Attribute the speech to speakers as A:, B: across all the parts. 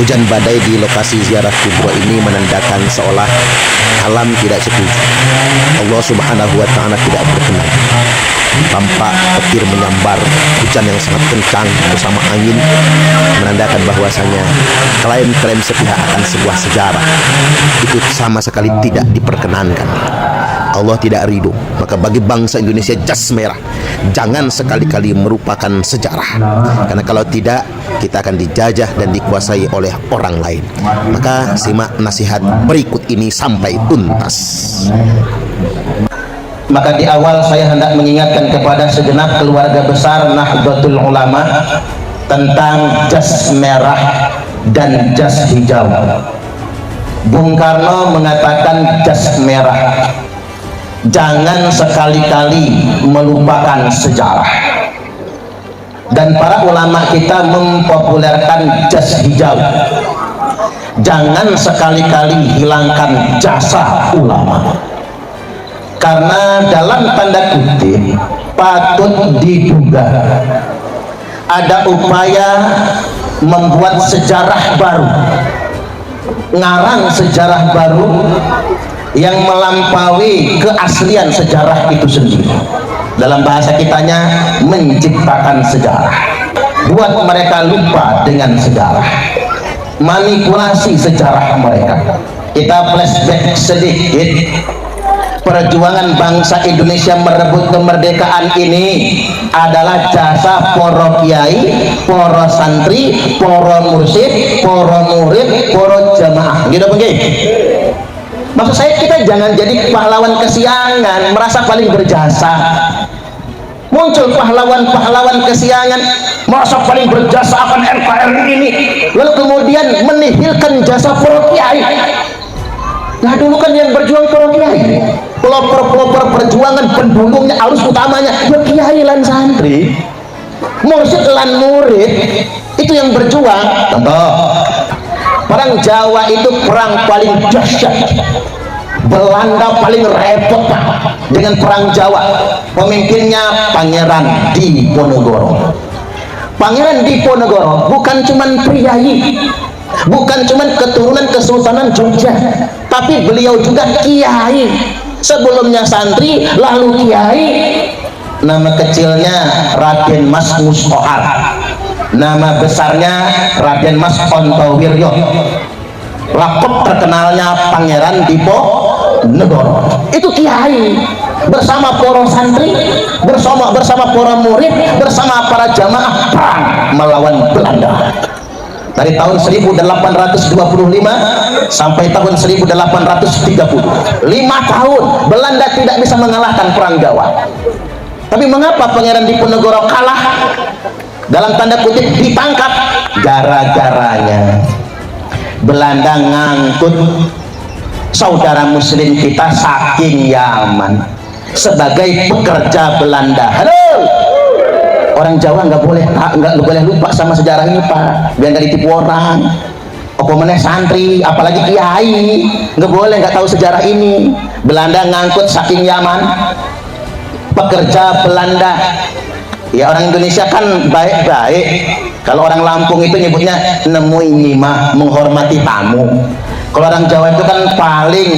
A: Hujan badai di lokasi ziarah kubur ini menandakan seolah alam tidak setuju. Allah Subhanahu wa Ta'ala tidak berkenan. Tampak petir menyambar, hujan yang sangat kencang bersama angin menandakan bahwasanya klaim-klaim sepihak akan sebuah sejarah itu sama sekali tidak diperkenankan. Allah tidak ridho. Maka bagi bangsa Indonesia jas merah, jangan sekali-kali merupakan sejarah, karena kalau tidak kita akan dijajah dan dikuasai oleh orang lain. Maka simak nasihat berikut ini sampai tuntas.
B: Maka di awal saya hendak mengingatkan kepada segenap keluarga besar Nahdlatul Ulama tentang jas merah dan jas hijau. Bung Karno mengatakan jas merah, jangan sekali-kali melupakan sejarah. Dan para ulama kita mempopulerkan jas hijau, jangan sekali-kali hilangkan jasa ulama. Karena dalam tanda kutip patut diduga ada upaya membuat sejarah baru, ngarang sejarah baru yang melampaui keaslian sejarah itu sendiri. Dalam bahasa kitanya menciptakan sejarah, buat mereka lupa dengan sejarah, manipulasi sejarah mereka. Kita flashback sedikit. Perjuangan bangsa Indonesia merebut kemerdekaan ini adalah jasa poro kiai, poro santri, poro mursyid, poro murid, poro jamaah. Gitu begini. Maksud saya kita jangan jadi pahlawan kesiangan, merasa paling berjasa. Muncul pahlawan-pahlawan kesiangan, merasa paling berjasa akan NKRI ini, lalu kemudian menihilkan jasa poro kiai. Nah dulu kan yang berjuang para kiai, pelopor-pelopor perjuangan pendulungnya, arus utamanya ya kiai lan santri, mursyid lan murid, itu yang berjuang. Contoh, perang Jawa itu perang paling dahsyat. Belanda paling repot dengan perang Jawa. Pemimpinnya Pangeran Diponegoro. Pangeran Diponegoro bukan cuman priayi, bukan cuma keturunan Kesultanan Jogja, tapi beliau juga kiai. Sebelumnya santri, lalu kiai. Nama kecilnya Raden Mas Mustohar, nama besarnya Raden Mas Ontowiryo. Lakop terkenalnya Pangeran Diponegoro. Itu kiai bersama para santri, bersama para murid, bersama para jamaah perang melawan Belanda. Dari tahun 1825 sampai tahun 1830, 5 tahun Belanda tidak bisa mengalahkan perang Jawa. Tapi mengapa Pangeran Diponegoro kalah? Dalam tanda kutip ditangkap. Gara-garanya Belanda ngangkut saudara muslim kita saking Yaman sebagai pekerja Belanda. Halo, orang Jawa nggak boleh lupa sama sejarah ini Pak, biar nggak ditipu orang. Apa meneh santri, apalagi kiai, nggak boleh nggak tahu sejarah ini. Belanda ngangkut saking Yaman, pekerja Belanda. Ya orang Indonesia kan baik-baik. Kalau orang Lampung itu nyebutnya nemui nyimah, menghormati tamu. Kalau orang Jawa itu kan paling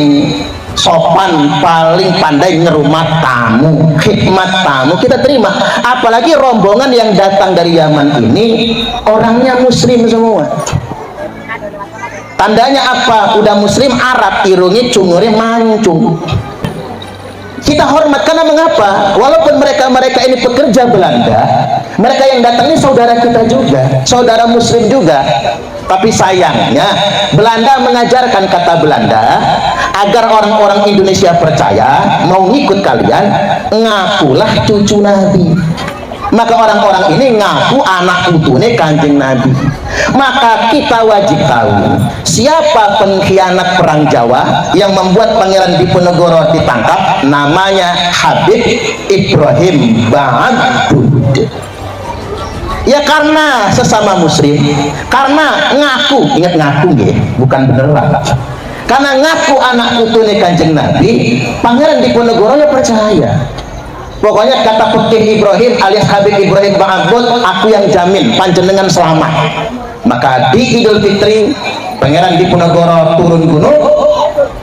B: sopan, paling pandai ngerumat tamu, khidmat tamu kita terima. Apalagi rombongan yang datang dari Yaman ini orangnya muslim semua. Tandanya apa? Udah muslim Arab, irungi cunguri mancung. Kita hormat karena mengapa? Walaupun mereka ini pekerja Belanda, mereka yang datang ini saudara kita juga, saudara muslim juga. Tapi sayangnya Belanda mengajarkan, kata Belanda, agar orang-orang Indonesia percaya mau ngikut kalian, ngakulah cucu Nabi. Maka orang-orang ini ngaku anak putune Kanjeng Nabi. Maka kita wajib tahu siapa pengkhianat perang Jawa yang membuat Pangeran Diponegoro ditangkap. Namanya Habib Ibrahim Ba'dud. Ya karena sesama muslim, karena ngaku, ingat ngaku nggih, bukan beneran. Karena ngaku anak putune Kanjeng Nabi, Pangeran Diponegoro ya percaya. Pokoknya kata Fikih Ibrahim alias Habib Ibrahim Ba'dud, aku yang jamin panjenengan selamat. Maka di Idul Fitri Pangeran Diponegoro turun gunung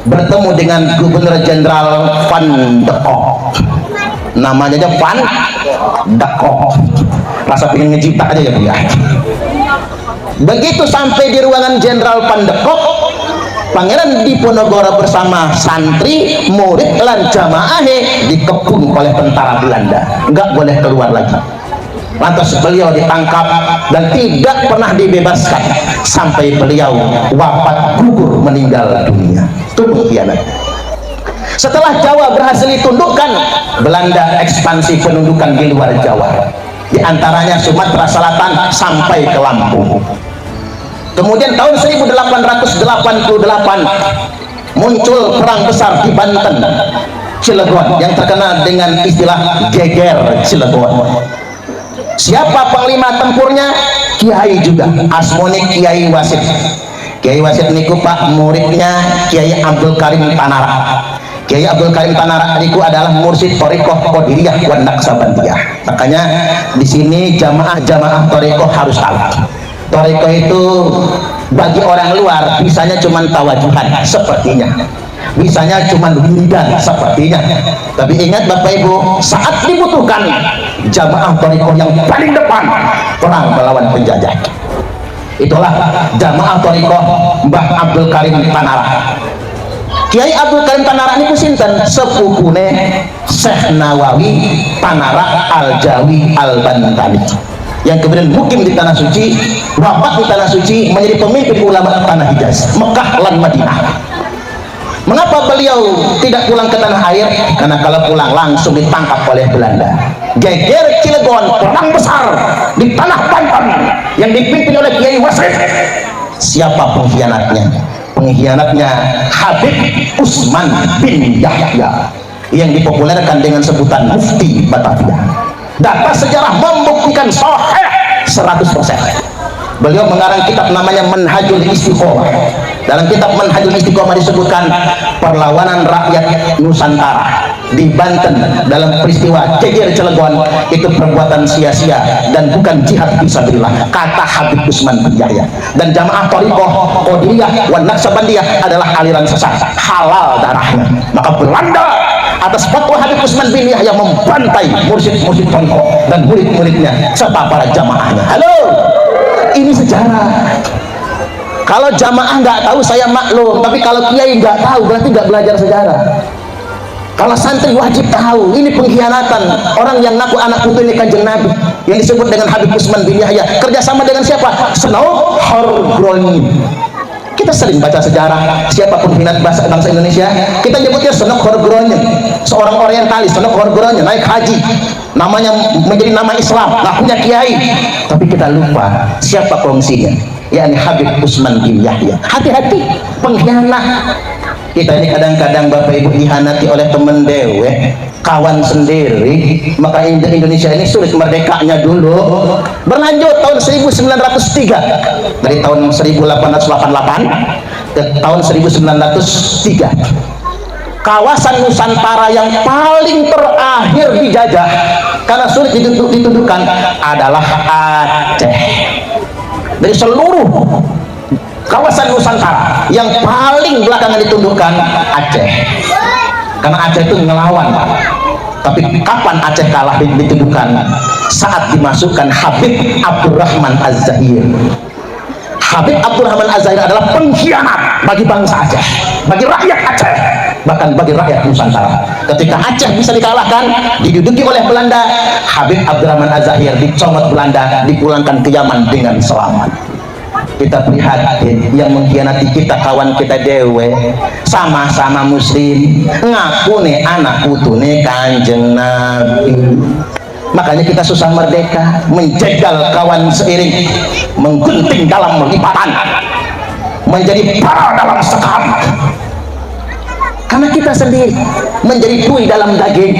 B: bertemu dengan Gubernur Jenderal Van de Kolk, namanya aja Van de Kolk, rasa pengen ngejipta aja ya Bu ya. Begitu sampai di ruangan Jenderal Van de Kolk, Pangeran Diponegoro bersama santri, murid, lan jamaah dikepung oleh tentara Belanda, nggak boleh keluar lagi. Lantas beliau ditangkap dan tidak pernah dibebaskan sampai beliau wafat gugur meninggal dunia. Itu pengkhianat. Setelah Jawa berhasil ditundukkan, Belanda ekspansi penundukan di luar Jawa, di antaranya Sumatera Selatan sampai ke Lampung. Kemudian tahun 1888 muncul perang besar di Banten, Cilegon, yang terkenal dengan istilah geger Cilegon. Siapa panglima tempurnya? Kiai juga, asmone Kiai Wasit. Kiai Wasit niku Pak, muridnya Kiai Abdul Karim Tanara. Kiai Abdul Karim Tanara niku adalah mursyid Thariqah Qadiriyah wan Naqsabandiyah. Makanya di sini jamaah Thariqah harus tahu. Thariqah itu bagi orang luar bisanya cuma tawajuhan sepertinya, bisanya cuma wiridan sepertinya, tapi ingat Bapak Ibu, saat dibutuhkan jamaah Thariqah yang paling depan perang melawan penjajah. Itulah jamaah Thariqah Mbah Abdul Karim Tanara. Kiai Abdul Karim Tanara ini sinten? Sepupune Syekh Nawawi Tanara Al-Jawi Al-Bantani, yang kemudian mukim di tanah suci, wafat di tanah suci, menjadi pemimpin ulama tanah Hijaz, Mekah dan Madinah. Mengapa beliau tidak pulang ke tanah air? Karena kalau pulang langsung ditangkap oleh Belanda. Geger Cilegon, perang besar di tanah Banten yang dipimpin oleh Kiai Wasit. Siapa pengkhianatnya? Pengkhianatnya Habib Usman bin Yahya, yang dipopulerkan dengan sebutan Mufti Batavia. Data sejarah membuktikan sahih 100%. Beliau mengarang kitab namanya Manhajul Istiqomah. Dalam kitab Manhajul Istiqomah disebutkan perlawanan rakyat Nusantara di Banten dalam peristiwa geger Cilegon itu perbuatan sia-sia dan bukan jihad fisabilillah, kata Habib Usman bin Yahya. Dan jamaah Thariqah Qadiriyah wan Naqsabandiyah adalah aliran sesat, halal darahnya. Maka Belanda atas fatwa Habib Usman bin Yahya membantai mursyid-mursyid Thariqah dan murid-muridnya serta para jamaahnya. Halo, ini sejarah. Kalau jamaah nggak tahu saya maklum, tapi kalau kiai nggak tahu berarti nggak belajar sejarah. Kalau santri wajib tahu. Ini pengkhianatan orang yang ngaku anak putu ini Kanjeng Nabi, yang disebut dengan Habib Usman bin Yahya, kerjasama dengan siapa? Snow Horgroni. Kita sering baca sejarah, siapapun minat bangsa Indonesia, kita nyebutnya Snow Horgroni, seorang orientalis. Snow Horgroni naik haji, namanya menjadi nama Islam, ngakunya kiai, tapi kita lupa siapa kongsinya, yakni Habib Usman bin Yahya. Hati-hati, pengkhianat. Kita ini kadang-kadang Bapak Ibu dihanati oleh temen dewe, kawan sendiri. Maka Indonesia ini sulit merdekanya dulu. Berlanjut tahun 1903, dari tahun 1888 ke tahun 1903, kawasan Nusantara yang paling terakhir dijajah karena sulit ditundukkan adalah Aceh. Dari seluruh kawasan Nusantara yang paling belakangan ditundukkan Aceh, karena Aceh itu ngelawan. Tapi kapan Aceh kalah ditundukkan? Saat dimasukkan Habib Abdurrahman Az-Zahir. Habib Abdurrahman Az-Zahir adalah pengkhianat bagi bangsa Aceh, bagi rakyat Aceh, bahkan bagi rakyat Nusantara. Ketika Aceh bisa dikalahkan, diduduki oleh Belanda, Habib Abdurrahman Az-Zahir dicomot Belanda, dipulangkan ke Yaman dengan selamat. Kita prihatin yang mengkhianati kita, kawan kita dewe, sama-sama muslim, ngaku nih anak putune Kanjeng Nabi. Makanya kita susah merdeka, menjegal kawan seiring, menggunting dalam lipatan, menjadi para dalam sekam, karena kita sendiri menjadi bui dalam daging.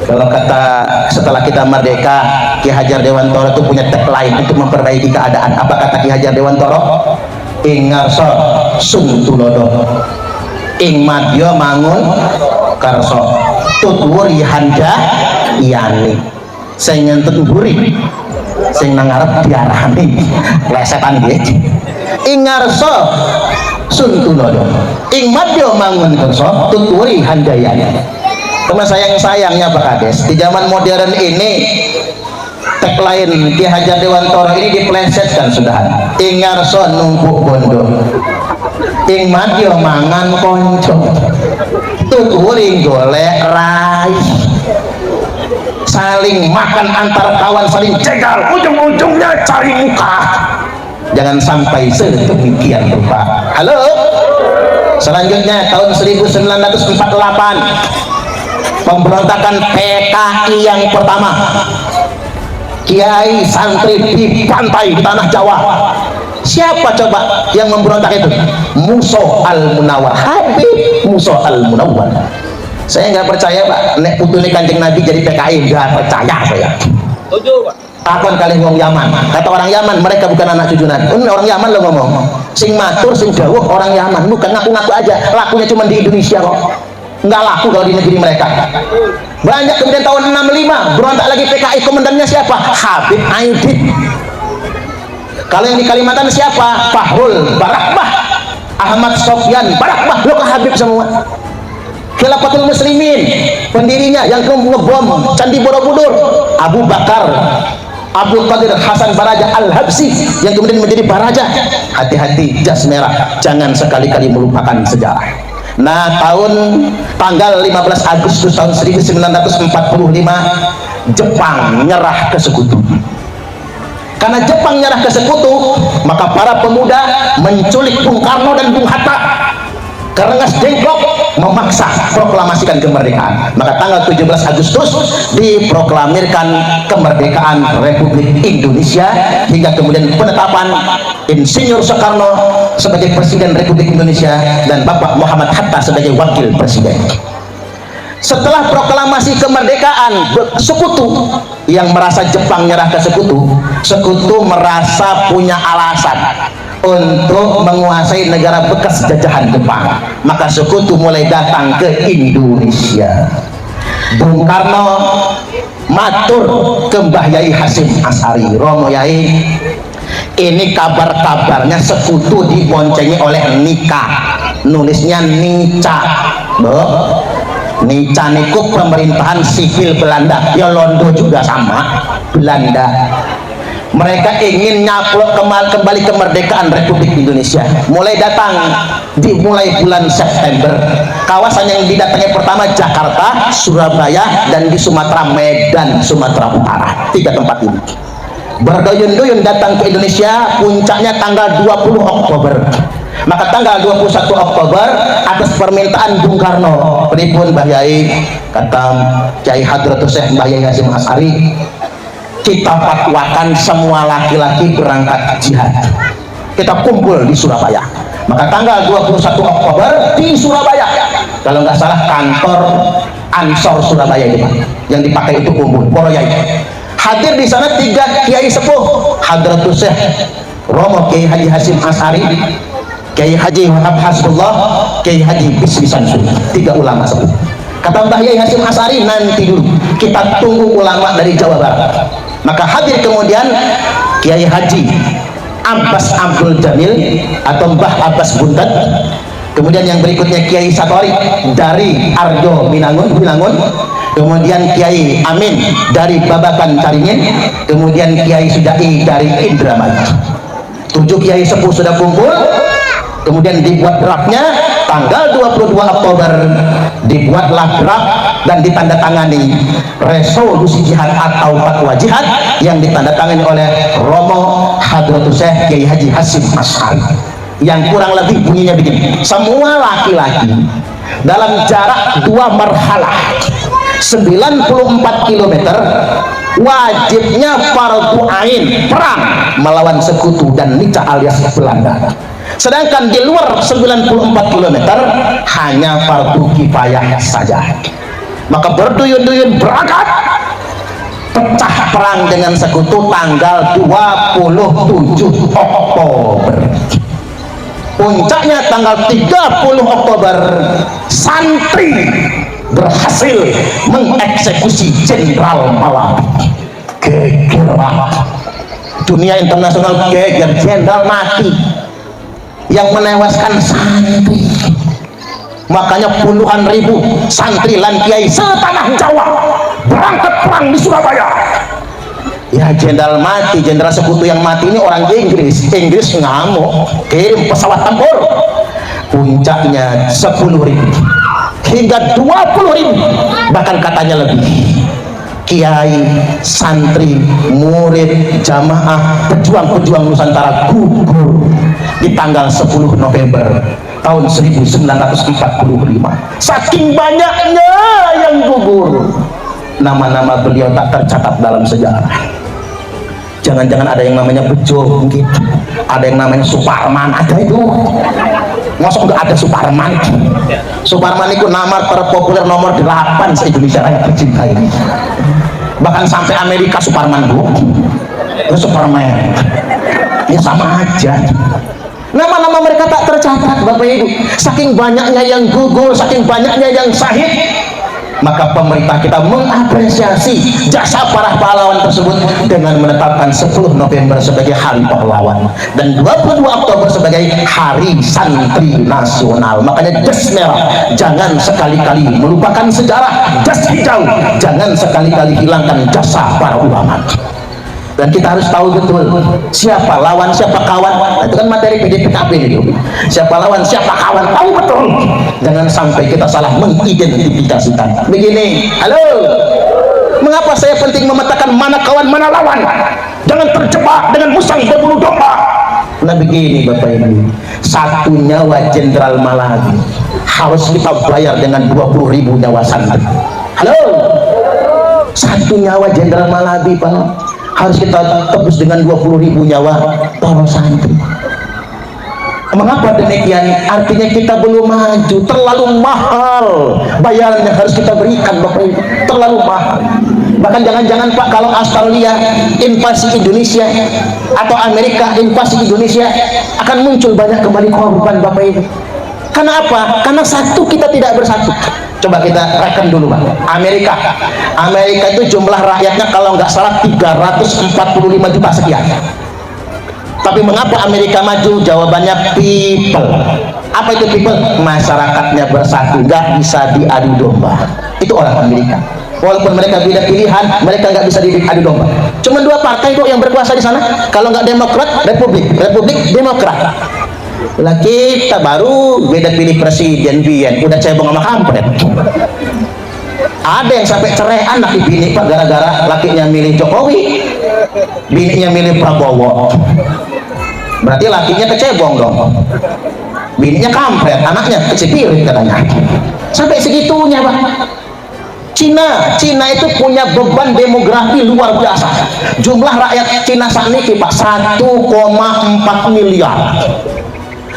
B: Kalau kata setelah kita merdeka, Ki Hajar Dewantoro itu punya tagline untuk memperbaiki keadaan. Apa kata Ki Hajar Dewantoro? Ing ngarso sung tulodo, ing madya mangun karso, tutwur handa yani. Saya ngentut buri sing nang ngarep diarani lesetan nggih. Ing ngarsa Sun Tunodo, ing madya mangun kersa tuturi handayani. Teman sayangnya Pak Kades, di zaman modern ini tagline Ki Hajar Dewantara ini diplesetkan sudah. Ing ngarsa numpuk bondo, ing madya mangan konco, tuturi golek rai. Saling makan antar kawan, saling cegal, ujung-ujungnya cari muka. Jangan sampai sedemikian rupa. Halo. Selanjutnya tahun 1948 pemberontakan PKI yang pertama. Kiai santri di pantai di tanah Jawa. Siapa coba yang memberontak itu? Musa Al-Munawwar, Habib Musa Al-Munawwar. Saya nggak percaya Pak, nek putune Kanjeng Nabi jadi PKI, nggak percaya saya.
C: Setuju Pak.
B: Takon kali wong Yaman, kata orang Yaman, mereka bukan anak cucu Nabi. Orang Yaman lo ngomong, sing matur sing dawuh orang Yaman, bukan ngaku-ngaku aja, lakunya cuma di Indonesia kok, nggak laku kalau di negeri mereka. Banyak. Kemudian tahun 65 berontak lagi PKI, komandannya siapa? Habib Aidit. Kalau yang di Kalimantan siapa? Fahrul Barakbah, Ahmad Sofyan Barakbah, lo ke Habib semua. Khilafatul Muslimin pendirinya yang ngebom Candi Borobudur Abu Bakar Abdul Qadir Hasan Baraja Al-Habsyi yang kemudian menjadi Baraja. Hati-hati jas merah, jangan sekali-kali melupakan sejarah. Nah, tanggal 15 Agustus tahun 1945 Jepang nyerah ke sekutu. Karena Jepang nyerah ke sekutu, maka para pemuda menculik Bung Karno dan Bung Hatta. Karengas Dengklok memaksa proklamasikan kemerdekaan. Maka tanggal 17 Agustus diproklamirkan kemerdekaan Republik Indonesia, hingga kemudian penetapan Insinyur Soekarno sebagai Presiden Republik Indonesia dan Bapak Muhammad Hatta sebagai Wakil Presiden. Setelah proklamasi kemerdekaan, sekutu yang merasa Jepang nyerah ke sekutu merasa punya alasan untuk menguasai negara bekas jajahan Jepang. Maka sekutu mulai datang ke Indonesia. Bung Karno matur ke Mbah Yai Hasyim Asy'ari, Romo Yai, ini kabar-kabarnya sekutu diboncengi oleh Nika, nulisnya Nica, Nica niku pemerintahan sipil Belanda, ya Londo juga sama Belanda. Mereka ingin nyaplok kembali kemerdekaan Republik Indonesia. Mulai dimulai bulan September. Kawasan yang didatangi pertama Jakarta, Surabaya, dan di Sumatera, Medan, Sumatera Utara. 3 tempat ini. Berduyun-duyun datang ke Indonesia, puncaknya tanggal 20 Oktober. Maka tanggal 21 Oktober atas permintaan Bung Karno, pripun Mbah Yai, kata Kyai Hadratus Syekh Mbah Yai Hasyim Asy'ari, kita fatwakan semua laki-laki berangkat jihad. Kita kumpul di Surabaya. Maka tanggal 21 Oktober di Surabaya, kalau nggak salah kantor Ansor Surabaya itu Pak, yang dipakai itu kumpul para yai. Hadir di sana 3 kiai sepuh, Hadratus Syekh Romo Kiai Haji Hasyim Asy'ari, Kiai Haji Wahab Hasbullah, Kiai Haji Bisri Samsul, 3 ulama sepuh. Kata Mbah Yai Hasyim Asy'ari, nanti dulu kita tunggu ulama dari Jawa Barat. Maka hadir kemudian Kiai Haji Abbas Abdul Jamil atau Mbah Abbas Buntet, kemudian yang berikutnya Kiai Satori dari Arjo Binangun, kemudian Kiai Amin dari Babakan Caringin, kemudian Kiai Sudai dari Indramayu. 7 kiai sepuh sudah kumpul. Kemudian dibuat draftnya tanggal 22 Oktober, dibuatlah draft dan ditandatangani resolusi jihad atau fatwa jihad yang ditandatangani oleh Romo Hadratus Syekh Kiai Haji Hasyim Asy'ari, yang kurang lebih bunyinya begini: semua laki-laki dalam jarak 2 marhalah 94 km wajibnya fardu ain perang melawan sekutu dan Nica alias Belanda. Sedangkan di luar 94 km hanya fardu kifayah saja. Maka berduyun-duyun berangkat pecah perang dengan sekutu tanggal 27 Oktober. Puncaknya tanggal 30 Oktober santri berhasil mengeksekusi Jenderal Malabi. Gegerlah dunia internasional geger, jenderal mati yang menewaskan santri. Makanya puluhan ribu santri lan kiai setanah Jawa berangkat perang di Surabaya. Ya jenderal mati, jenderal sekutu yang mati ini orang Inggris. Inggris ngamuk, kirim pesawat tempur, puncaknya 10.000 hingga 20.000, bahkan katanya lebih. Kiai, santri, murid, jamaah, pejuang-pejuang Nusantara gugur di tanggal 10 November tahun 1945. Saking banyaknya yang gugur, nama-nama beliau tak tercatat dalam sejarah. Jangan-jangan ada yang namanya Bejo, mungkin ada yang namanya Suparman, ada itu. Masa nggak ada Suparman? Suparman itu nama terpopuler nomor 8 se-Indonesia Raya tercinta ini. Bahkan sampai Amerika Suparman bu, itu Superman. Ya sama aja. Nama-nama mereka tak tercatat Bapak Ibu. Saking banyaknya yang gugur, saking banyaknya yang syahid, maka pemerintah kita mengapresiasi jasa para pahlawan tersebut dengan menetapkan 10 November sebagai Hari Pahlawan dan 22 Oktober sebagai Hari Santri Nasional. Makanya jas merah jangan sekali-kali melupakan sejarah, jas hijau jangan sekali-kali hilangkan jasa para ulama. Dan kita harus tahu betul siapa lawan, siapa kawan. Nah, itu kan materi PDPKP itu. Siapa lawan, siapa kawan, tahu betul. Jangan sampai kita salah mengidentifikasikan. Begini, halo, mengapa saya penting memetakan mana kawan, mana lawan? Jangan terjebak dengan musang berbulu domba. Nah begini Bapak Ibu, satu nyawa Jenderal Malabi harus kita bayar dengan 20.000 nyawa santri. Halo, satu nyawa Jenderal Malabi Pak harus kita tebus dengan 20.000 nyawa para santri. Mengapa demikian? Artinya kita belum maju, terlalu mahal bayaran yang harus kita berikan Bapak Ibu, terlalu mahal. Bahkan jangan-jangan Pak, kalau Australia invasi Indonesia atau Amerika invasi Indonesia, akan muncul banyak kembali korban Bapak Ibu. Karena apa? Karena satu, kita tidak bersatu. Coba kita reken dulu Pak. Amerika itu jumlah rakyatnya kalau nggak salah 345 juta sekian. Tapi mengapa Amerika maju? Jawabannya people. Apa itu people? Masyarakatnya bersatu, nggak bisa diadu domba. Itu orang Amerika. Walaupun mereka beda pilihan, mereka nggak bisa diadu domba. Cuma dua partai kok yang berkuasa di sana. Kalau nggak Demokrat, Republik, Demokrat. Lah kita baru beda pilih presiden, udah cebong sama kampret. Ada yang sampai cerai anak bini Pak gara-gara lakinya milih Jokowi, bininya milih Prabowo. Berarti lakinya kecebong dong, bininya kampret, anaknya kecipirit katanya. Sampai segitunya Pak. Cina itu punya beban demografi luar biasa. Jumlah rakyat Cina saat ini Pak 1,4 miliar.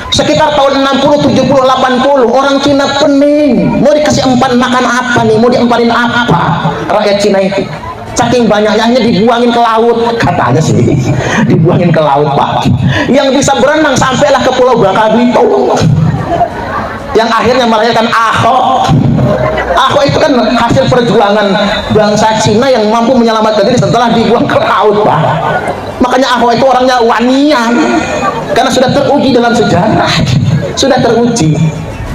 B: Sekitar tahun 60, 70, 80 orang Cina pening. Mau dikasih empan makan apa nih? Mau diempanin apa rakyat Cina itu? Saking banyaknya hanya dibuangin ke laut, katanya sih dibuangin ke laut Pak. Yang bisa berenang sampailah ke Pulau Bangka Belitung, yang akhirnya melahirkan Ahok. Ahok itu kan hasil perjuangan bangsa Cina yang mampu menyelamatkan diri setelah dibuang ke laut Pak. Makanya Ahok itu orangnya wanian, karena sudah teruji dalam sejarah, sudah teruji.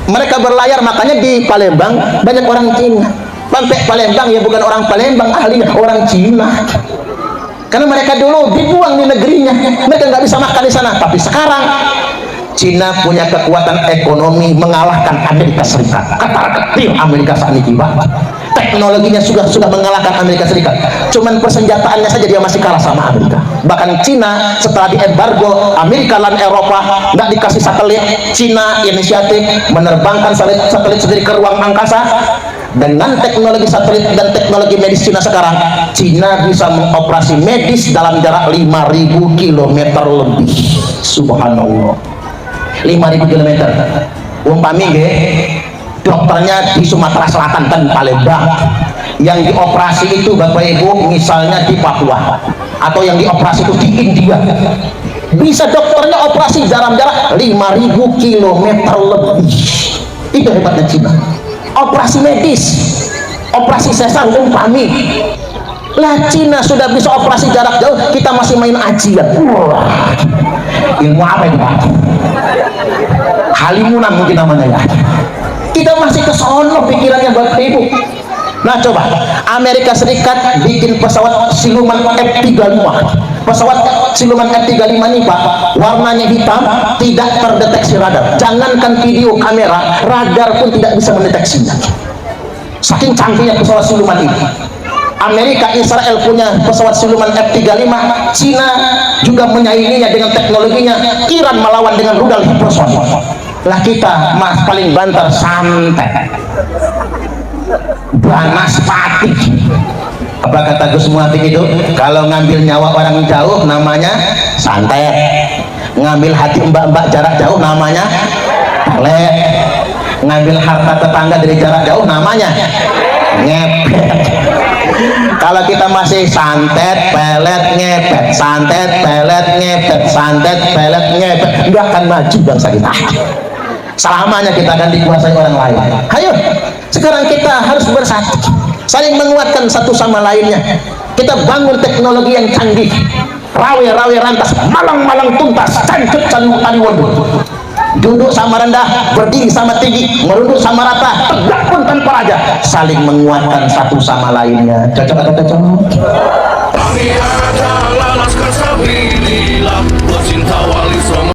B: Mereka berlayar, makanya di Palembang banyak orang Cina. Sampai Palembang ya bukan orang Palembang ahlinya, orang Cina. Karena mereka dulu dibuang di negerinya, mereka nggak bisa makan di sana. Tapi sekarang Cina punya kekuatan ekonomi mengalahkan Amerika Serikat. Ketar-ketir Amerika saat ini Pak. Teknologinya sudah mengalahkan Amerika Serikat. Cuman persenjataannya saja dia masih kalah sama Amerika. Bahkan Cina setelah diembargo Amerika dan Eropa nggak dikasih satelit, Cina inisiatif menerbangkan satelit sendiri ke ruang angkasa. Dengan teknologi satelit dan teknologi medis Cina sekarang, Cina bisa mengoperasi medis dalam jarak 5.000 km lebih. Subhanallah, 5.000 km. Umpami dokternya di Sumatera Selatan dan Palembang, yang dioperasi itu Bapak Ibu misalnya di Papua, atau yang dioperasi itu di India, bisa dokternya operasi dalam jarak 5.000 km lebih. Itu hebatnya Cina. Operasi medis, operasi sesar umpami 5.000 Lah Cina sudah bisa operasi jarak jauh, kita masih main ajian. Wah, ilmu apa itu Pak? Halimunan mungkin namanya ya. Kita masih ke sono pikirannya Bapak Ibu. Nah coba Amerika Serikat bikin pesawat siluman F-35. Pesawat siluman F-35 ini Pak, warnanya hitam, tidak terdeteksi radar. Jangankan video kamera, radar pun tidak bisa mendeteksinya. Saking canggihnya pesawat siluman ini. Amerika, Israel punya pesawat siluman F-35, Cina juga menyainginya dengan teknologinya. Iran melawan dengan rudal hipersonik. Lah kita mas paling banter santai. Banaspati. Apa kata Gus Muhyiddin itu? Kalau ngambil nyawa orang jauh namanya santet, ngambil hati mbak-mbak jarak jauh namanya pelet, ngambil harta tetangga dari jarak jauh namanya ngepet. Kalau kita masih santet, pelet, ngepet, santet, pelet, ngepet, santet, pelet, ngepet, nggak akan maju bangsa kita. Selamanya kita akan dikuasai orang lain. Ayo, sekarang kita harus bersatu, saling menguatkan satu sama lainnya. Kita bangun teknologi yang canggih, rawe-rawe rantas, malang-malang tuntas, cancut caliwondo. Duduk sama rendah, berdiri sama tinggi, merunduk sama rata, tegak pun tanpa raja, saling menguatkan satu sama lainnya. Cocok atau cocok?
C: Kami adalah laskar Sabilillah, pecinta wali